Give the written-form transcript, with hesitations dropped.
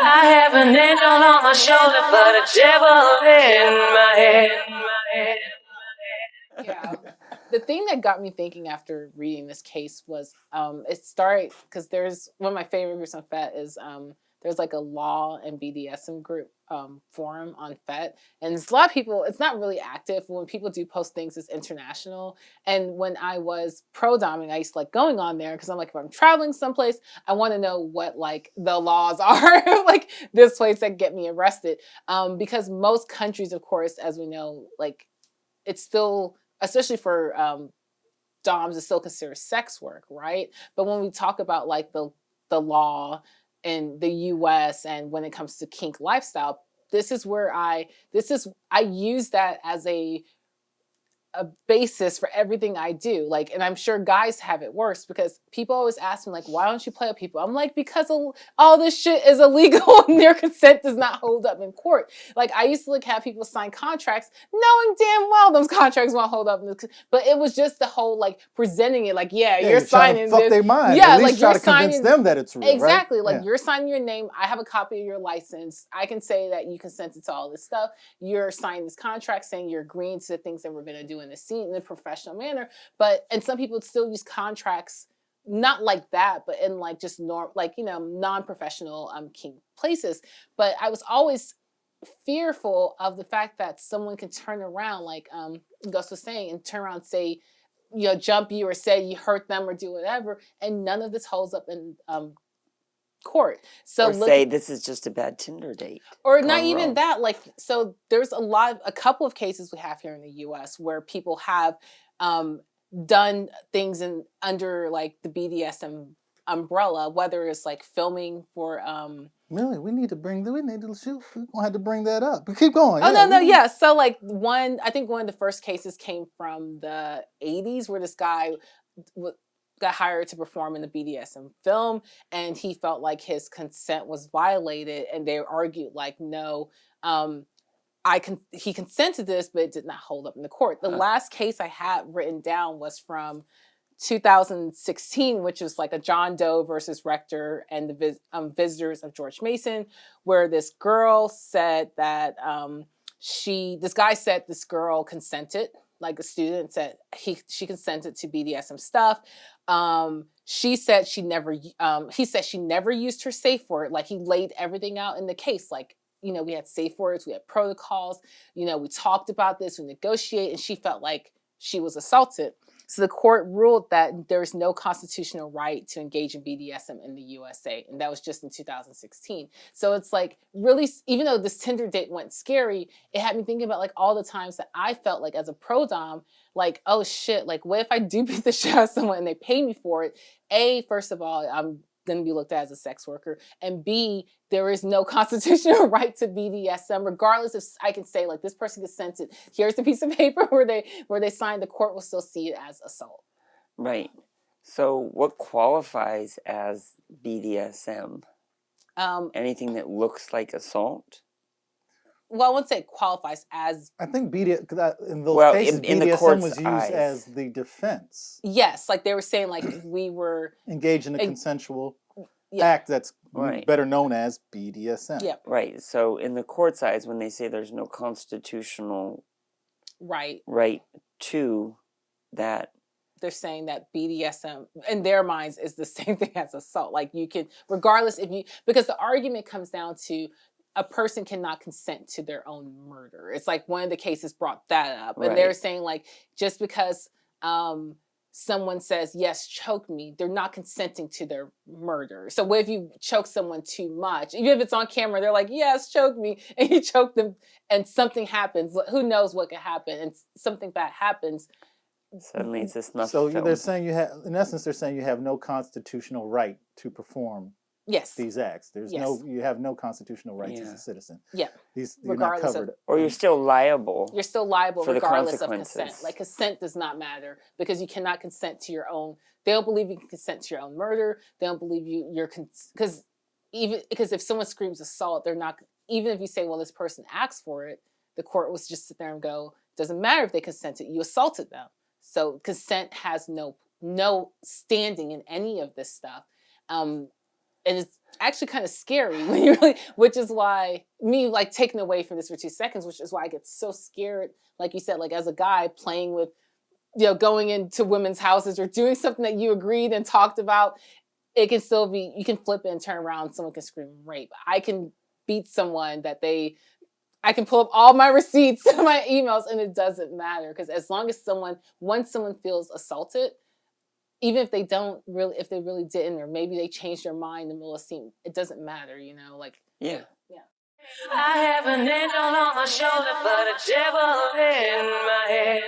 I have an angel on my shoulder, but a devil in my head. Yeah. The thing that got me thinking after reading this case was it started because there's one of my favorite groups on FET is there's like a law and BDSM group forum on FET, and there's a lot of people. It's not really active. When people do post things, it's international. And when I was pro doming, I used to like going on there because I'm like, if I'm traveling someplace, I want to know what like the laws are like this place that get me arrested. Because most countries, of course, as we know, like it's still, especially for doms, is still considered sex work, right? But when we talk about like the law in the US and when it comes to kink lifestyle, I use that as a basis for everything I do. Like, and I'm sure guys have it worse because people always ask me, like, why don't you play with people? I'm like, because all this shit is illegal and their consent does not hold up in court. Like, I used to like have people sign contracts knowing damn well those contracts won't hold up. But it was just the whole like presenting it like, yeah you're signing fuck this. their mind. Yeah, at least like try you're to convince signing them that it's real. exactly. Right? Like you're signing your name. I have a copy of your license. I can say that you consented to all this stuff. You're signing this contract saying you're agreeing to the things that we're going to do in the scene in a professional manner. And some people still use contracts not like that, but in like just non-professional kink places. But I was always fearful of the fact that someone can turn around, like Gus was saying, and turn around and say, jump you or say you hurt them or do whatever, and none of this holds up in court. So or say this is just a bad Tinder date. Or not even that. Like, so there's a couple of cases we have here in the U.S. where people have done things under like the BDSM umbrella, whether it's like filming for Really, we need to shoot. We're gonna have to bring that up. But keep going. Oh, no. Yeah. So like I think one of the first cases came from the 80s where this guy got hired to perform in the BDSM film, and he felt like his consent was violated, and they argued like, no, he consented to this, but it did not hold up in the court. The last case I had written down was from 2016, which was like a John Doe versus Rector and the visitors of George Mason, where this girl said that this guy said this girl consented, like a student said she consented to BDSM stuff. She said he said she never used her safe word. Like he laid everything out in the case. Like, we had safe words, we had protocols, we talked about this, we negotiated, and she felt like she was assaulted. So the court ruled that there's no constitutional right to engage in BDSM in the USA. And that was just in 2016. So it's like really, even though this Tinder date went scary, it had me thinking about like all the times that I felt like as a pro dom, like, oh shit, like what if I do beat the shit out of someone and they pay me for it? First of all, I'm going to be looked at as a sex worker, and B, there is no constitutional right to BDSM, regardless if I can say like this person consented. Here's the piece of paper where they signed. The court will still see it as assault. Right. So, what qualifies as BDSM? Anything that looks like assault. Well, I wouldn't say it qualifies as. I think in those cases, BDSM was used as the defense. Yes, like they were saying, like we were engaged in a consensual act that's better known as BDSM. Yeah. Right. So in the court's eyes, when they say there's no constitutional right to that, they're saying that BDSM in their minds is the same thing as assault. Like you can, regardless because the argument comes down to a person cannot consent to their own murder. It's like one of the cases brought that up. And they're saying like, just because someone says, yes, choke me, they're not consenting to their murder. So what if you choke someone too much? Even if it's on camera, they're like, yes, choke me. And you choke them and something happens. Who knows what could happen? And something bad happens. Suddenly it's this nothing. So they're saying they're saying you have no constitutional right to perform these acts. You have no constitutional rights as a citizen. Yeah. You're not covered. Or you're still liable. You're still liable for regardless of consent. Like consent does not matter because you cannot consent to your own. They don't believe you can consent to your own murder. They don't believe because if someone screams assault, they're not, even if you say, well, this person asked for it, the court will just sit there and go, doesn't matter if they consented, you assaulted them. So consent has no standing in any of this stuff. and it's actually kind of scary when you really, which is why me like taking away from this for 2 seconds, which is why I get so scared, like you said, like as a guy playing with, going into women's houses or doing something that you agreed and talked about. It can still be, you can flip it and turn around, someone can scream rape. I can beat someone I can pull up all my receipts and my emails, and it doesn't matter, because as long as once someone feels assaulted, even if they really didn't, or maybe they changed their mind in the middle of a scene, it doesn't matter, like. Yeah. I have an angel on my shoulder, but a devil in my head.